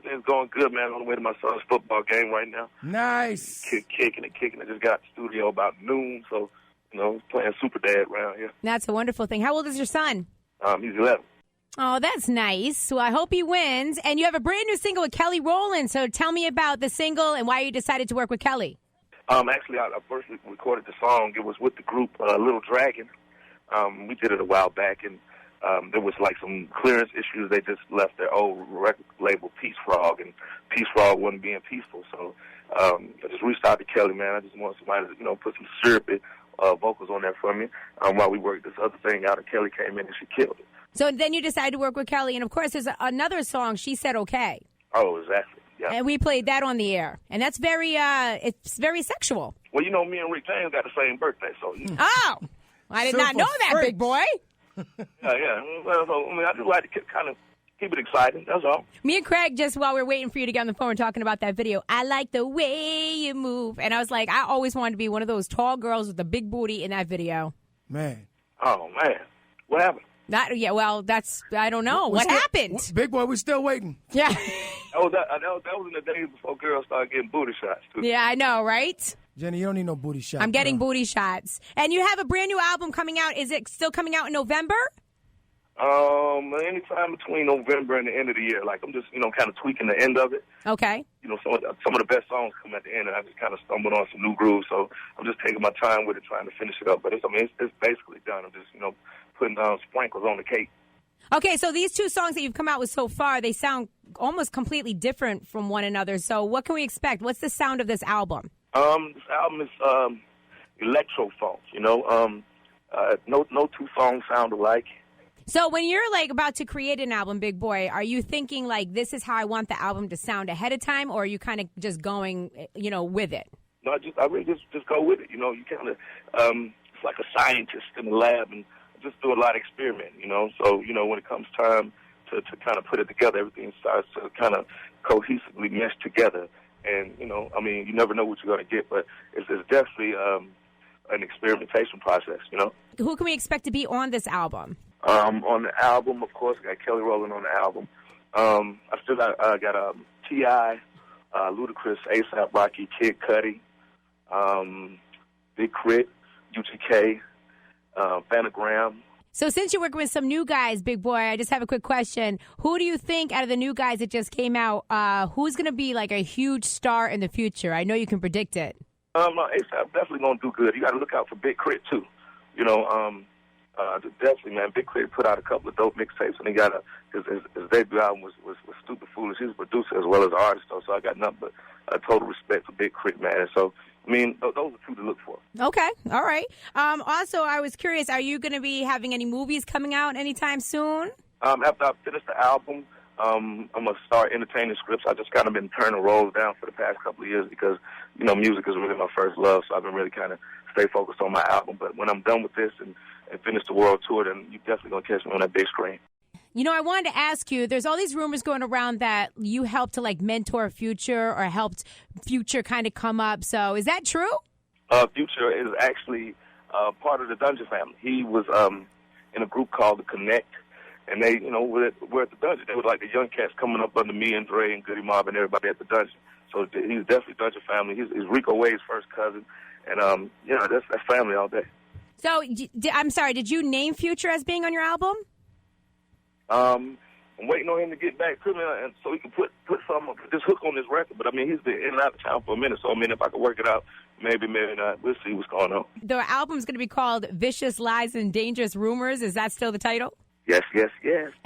everything's going good, man. On the way to my son's football game right now. Nice. Kicking it. I just got to the studio about noon, so, playing super dad around here. That's a wonderful thing. How old is your son? He's 11. Oh, that's nice. Well, I hope he wins. And you have a brand new single with Kelly Rowland. So tell me about the single and why you decided to work with Kelly. Actually, I first recorded the song. It was with the group Little Dragon. We did it a while back, and there was like some clearance issues. They just left their old record label, Peace Frog, and Peace Frog wasn't being peaceful. So I just reached out to Kelly, man. I just wanted somebody to, put some syrupy vocals on there for me while we worked this other thing out, and Kelly came in and she killed it. So then you decided to work with Kelly, and of course there's another song, She Said Okay. Oh, exactly. Yeah. And we played that on the air, and that's it's very sexual. Well, me and Rick James got the same birthday, so. Oh, I did not know that, big boy. Yeah. Well, so, I just like to kind of keep it exciting. That's all. Me and Craig, just while we're waiting for you to get on the phone, talking about that video. I like the way you move, and I was like, I always wanted to be one of those tall girls with the big booty in that video. Man. Oh man, what happened? I don't know. What happened? Big boy, we're still waiting. Yeah. That was in the days before girls started getting booty shots, too. Yeah, I know, right? Jenny, you don't need no booty shots. I'm getting booty shots. And you have a brand new album coming out. Is it still coming out in November? Anytime between November and the end of the year. Like, I'm just, kind of tweaking the end of it. Okay. Some of the best songs come at the end, and I just kind of stumbled on some new grooves. So I'm just taking my time with it, trying to finish it up. But it's basically done. I'm just, putting sprinkles on the cake. Okay, so these two songs that you've come out with so far, they sound almost completely different from one another. So what can we expect? What's the sound of this album? This album is electro funk. No two songs sound alike. So when you're like about to create an album, Big Boy, are you thinking like this is how I want the album to sound ahead of time, or are you kind of just going, with it? No, I really just go with it. You kind of it's like a scientist in the lab and just do a lot of experimenting. So when it comes time to kind of put it together, everything starts to kind of cohesively mesh together. And you never know what you're going to get, but it's definitely an experimentation process. Who can we expect to be on this album? On the album, of course, I got Kelly Rowland on the album. I still got T.I., Ludacris, A$AP Rocky, Kid Cudi, Big Crit, UGK, Phantogram. So since you're working with some new guys, Big Boy, I just have a quick question. Who do you think out of the new guys that just came out, who's going to be like a huge star in the future? I know you can predict it. A$AP definitely going to do good. You got to look out for Big Crit, too. Definitely, man. Big Crit put out a couple of dope mixtapes, and he got his debut album was Stupid Foolish. He's a producer as well as an artist, though, so I got nothing but total respect for Big Crit, man. And so, those are two to look for. Okay, all right. Also, I was curious, are you going to be having any movies coming out anytime soon? After I finish the album, I'm going to start entertaining scripts. I just kind of been turning roles down for the past couple of years because, music is really my first love, so I've been really kind of stay focused on my album. But when I'm done with this and finish the world tour, then you're definitely going to catch me on that big screen. I wanted to ask you, there's all these rumors going around that you helped to, mentor Future or helped Future kind of come up. So is that true? Future is actually part of the Dungeon family. He was in a group called The Connect, and they, were at the Dungeon. They were like the young cats coming up under me and Dre and Goody Mob and everybody at the Dungeon. So he's definitely Dungeon family. He's Rico Wade's first cousin, and, that's family all day. So, I'm sorry, did you name Future as being on your album? I'm waiting on him to get back to me and so he can put this hook on this record. But, he's been in and out of town for a minute. So, if I could work it out, maybe not. We'll see what's going on. The album's going to be called Vicious Lies and Dangerous Rumors. Is that still the title? Yes.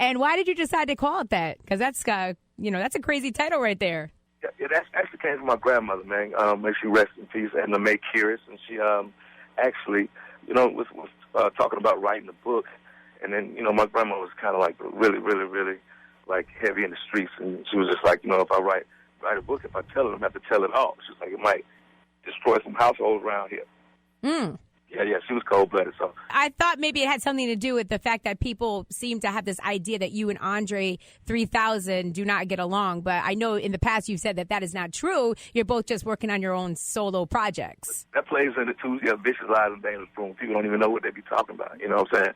And why did you decide to call it that? Because that's, that's a crazy title right there. Yeah, that actually came from my grandmother, man. May she rest in peace, Edna Mae Curious. And she actually, was talking about writing a book. And then, my grandma was kind of like really, really, really like heavy in the streets. And she was just like, if I write a book, if I tell it, I'm have to tell it all. She's like, it might destroy some households around here. Yeah, she was cold-blooded. So I thought maybe it had something to do with the fact that people seem to have this idea that you and Andre 3000 do not get along. But I know in the past you've said that is not true. You're both just working on your own solo projects. That plays into too. Yeah, Vicious Lies and Dangerous Rumors. People don't even know what they be talking about. You know what I'm saying?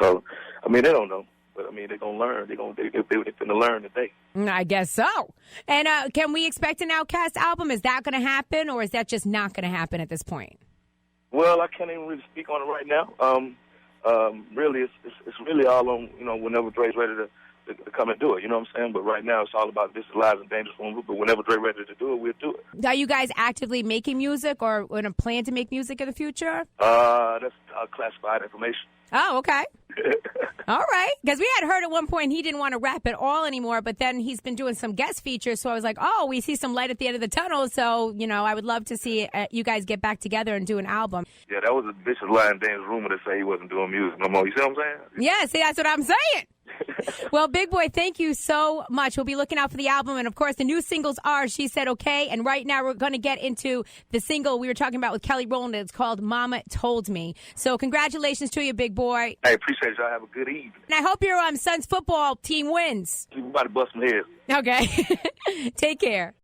So, they don't know. But I mean, they're gonna learn. They're gonna learn today. I guess so. And can we expect an Outkast album? Is that going to happen, or is that just not going to happen at this point? Well, I can't even really speak on it right now. Really, it's really all on whenever Dre's ready to come and do it. You know what I'm saying? But right now, it's all about this is Live and Dangerous one. But whenever Dre's ready to do it, we'll do it. Are you guys actively making music, or in a plan to make music in the future? That's classified information. Oh, okay. All right. Because we had heard at one point he didn't want to rap at all anymore, but then he's been doing some guest features. So I was like, oh, we see some light at the end of the tunnel. So, I would love to see you guys get back together and do an album. Yeah, that was a vicious lie and dangerous rumor to say he wasn't doing music no more. You see what I'm saying? Yeah, see, that's what I'm saying. Well, Big Boy, thank you so much. We'll be looking out for the album. And, of course, the new singles are She Said Okay. And right now we're going to get into the single we were talking about with Kelly Rowland. It's called Mama Told Me. So congratulations to you, Big Boy. Hey, appreciate y'all. Have a good evening. And I hope your son's football team wins. You about to bust some heads. Okay. Take care.